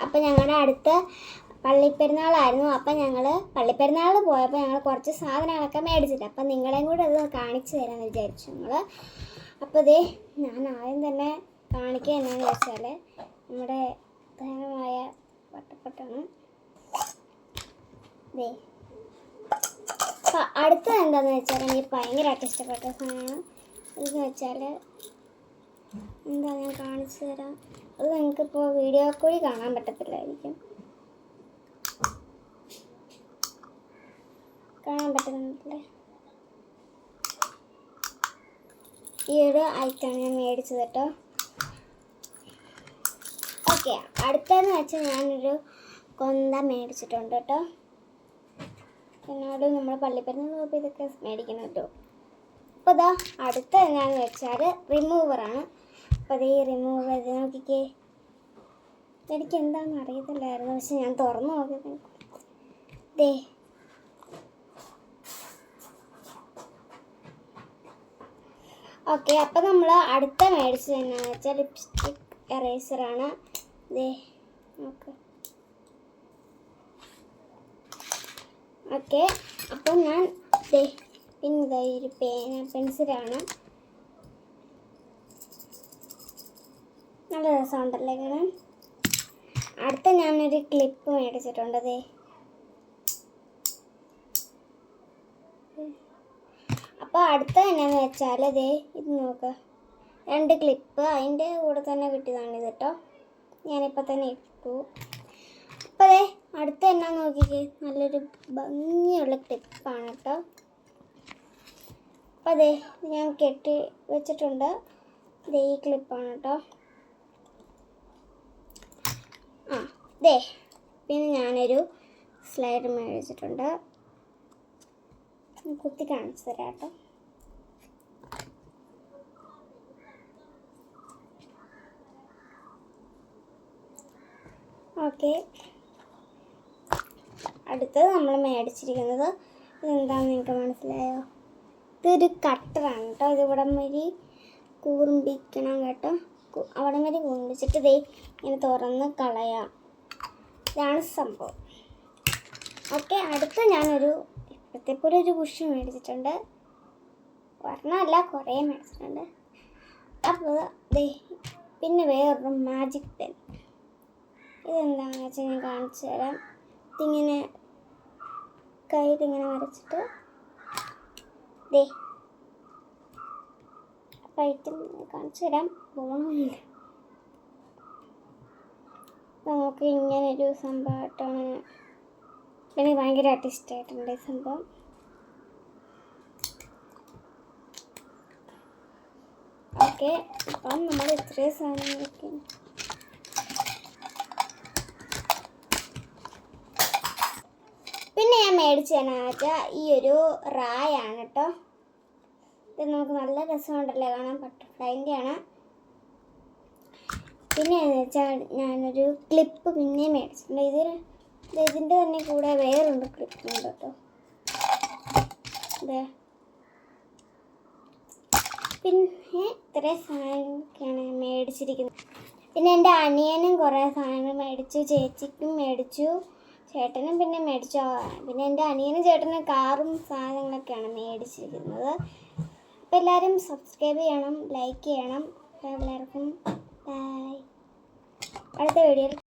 അപ്പം ഞങ്ങളുടെ അടുത്ത പള്ളിപ്പെരുന്നാളായിരുന്നു. അപ്പം ഞങ്ങൾ പള്ളിപ്പെരുന്നാളിന് പോയപ്പോൾ ഞങ്ങൾ കുറച്ച് സാധനങ്ങളൊക്കെ മേടിച്ചിട്ട് അപ്പം നിങ്ങളെയും കൂടെ അത് കാണിച്ചു തരാമെന്ന് വിചാരിച്ചു ഞങ്ങൾ. അപ്പോൾ ഇതേ ഞാൻ ആദ്യം തന്നെ കാണിക്കുക എന്നാന്ന് വെച്ചാൽ നമ്മുടെ പ്രധാനമായ വട്ടപ്പൊട്ടാണ്. ഇതേ അപ്പം അടുത്തത് എന്താണെന്ന് വെച്ചാൽ എനിക്ക് ഭയങ്കരമായിട്ട് ഇഷ്ടപ്പെട്ട സാധനമാണ്. ഇതെന്ന് വെച്ചാൽ എന്താ ഞാൻ കാണിച്ചു തരാം. അത് നിങ്ങൾക്കിപ്പോൾ വീഡിയോ കൂടി കാണാൻ പറ്റത്തില്ലായിരിക്കും. കാണാൻ പറ്റുന്നില്ലേ? ഈ ഒരു ഐറ്റമാണ് ഞാൻ മേടിച്ചത് കേട്ടോ. ഓക്കെ, അടുത്തതെന്ന് വെച്ചാൽ ഞാനൊരു കൊന്ത മേടിച്ചിട്ടുണ്ട് കേട്ടോ. എന്നോട് നമ്മൾ പള്ളിപ്പെരുന്നാൾ പോയപ്പോൾ ഇതൊക്കെ മേടിക്കണം കേട്ടോ. അപ്പോൾ ഇതാ അടുത്ത എന്നാന്ന് വെച്ചാൽ റിമൂവറാണ്. അപ്പോൾ അത് ഈ റിമൂവർ ഇത് നോക്കിക്കേ. എനിക്ക് എന്താണെന്ന് അറിയത്തില്ലായിരുന്നു, പക്ഷെ ഞാൻ തുറന്നു നോക്കിയപ്പോൾ ദേ ഓക്കെ. അപ്പോൾ നമ്മൾ അടുത്ത മേടിച്ചത് എന്നാന്ന് വെച്ചാൽ ലിപ്സ്റ്റിക് എറേസറാണ്. ദേ നോക്ക്. ഓക്കെ, അപ്പം ഞാൻ ദേ പിന്നെ ഇതാ ഒരു പെൻസിലാണ്. നല്ല രസമുണ്ടല്ലേ കാണാൻ. അടുത്ത ഞാനൊരു ക്ലിപ്പ് മേടിച്ചിട്ടുണ്ട്. ദേ അപ്പോൾ അടുത്ത എന്നാന്ന് വെച്ചാൽ ദേ ഇത് നോക്ക്, 2 ക്ലിപ്പ് അതിൻ്റെ കൂടെ തന്നെ കിട്ടിയതാണിത് കേട്ടോ. ഞാനിപ്പോൾ തന്നെ ഇട്ടു. അപ്പോൾ ദേ അടുത്ത എന്നാന്ന് നോക്കിക്കേ, നല്ലൊരു ഭംഗിയുള്ള ക്ലിപ്പാണ് കേട്ടോ. അപ്പോൾ ദേ ഞാൻ കെട്ടി വെച്ചിട്ടുണ്ട്. ദേ ഈ ക്ലിപ്പാണ് കേട്ടോ. ദേ പിന്നെ ഞാനൊരു സ്ലൈഡർ മേടിച്ചിട്ടുണ്ട്. കുത്തി കാണിച്ചു തരാം കേട്ടോ. ഓക്കെ, അടുത്തത് നമ്മൾ മേടിച്ചിരിക്കുന്നത് ഇതെന്താണെന്ന് നിങ്ങൾക്ക് മനസ്സിലായോ? ഇതൊരു കട്ടറാണ് കേട്ടോ. ഇത് ഇവിടം വരെ കൂർമ്പിക്കണം കേട്ടോ. അവിടം വരെ കൂർമ്പിച്ചിട്ട് ദേ ഇങ്ങനെ തുറന്ന് കളയാം. ഇതാണ് സംഭവം. ഓക്കെ, അടുത്ത ഞാനൊരു ഇപ്പോഴത്തെപ്പോലെ ഒരു ബുഷ് മേടിച്ചിട്ടുണ്ട്. ഒരെണ്ണമല്ല, കുറേ മേടിച്ചിട്ടുണ്ട്. അപ്പോൾ ദേ പിന്നെ വേറൊരു മാജിക് പെൻ. ഇതെന്താണെന്ന് വെച്ചാൽ ഞാൻ കാണിച്ചു തരാം. ഇതിങ്ങനെ കയ്യിലിങ്ങനെ വരച്ചിട്ട് ദേ അപ്പം ഐറ്റം കാണിച്ചു തരാം. പോകണമെന്നില്ല, നമുക്ക് ഇങ്ങനൊരു സംഭവമായിട്ടാണ്. എനിക്ക് ഭയങ്കരമായിട്ട് ഇഷ്ടമായിട്ടുണ്ട് ഈ സംഭവം. ഓക്കെ, അപ്പം നമ്മൾ ഇത്രയും സാധനങ്ങളൊക്കെ പിന്നെ ഞാൻ മേടിച്ചതെന്നു വെച്ചാൽ ഈ ഒരു റായാണ് കേട്ടോ. ഇത് നമുക്ക് നല്ല രസമുണ്ടല്ലേ കാണാൻ. ബട്ടർഫ്ലൈൻ്റെയാണ്. പിന്നെ എന്ന് വെച്ചാൽ ഞാനൊരു ക്ലിപ്പ് പിന്നെ മേടിച്ചിട്ടുണ്ട്. ഇതിൻ്റെ തന്നെ കൂടെ വേറൊരു ക്ലിപ്പുണ്ട് കേട്ടോ. അതെ, പിന്നെ ഇത്രയും സാധനങ്ങളൊക്കെയാണ് മേടിച്ചിരിക്കുന്നത്. പിന്നെ എൻ്റെ അനിയനും കുറേ സാധനങ്ങൾ മേടിച്ചു, ചേച്ചിക്കും മേടിച്ചു, ചേട്ടനും പിന്നെ മേടിച്ചു. പിന്നെ എൻ്റെ അനിയനും ചേട്ടനും കാറും സാധനങ്ങളൊക്കെയാണ് മേടിച്ചിരിക്കുന്നത്. അപ്പോൾ എല്ലാവരും സബ്സ്ക്രൈബ് ചെയ്യണം, ലൈക്ക് ചെയ്യണം. എല്ലാവർക്കും ബൈ. അടുത്ത വീഡിയോയിൽ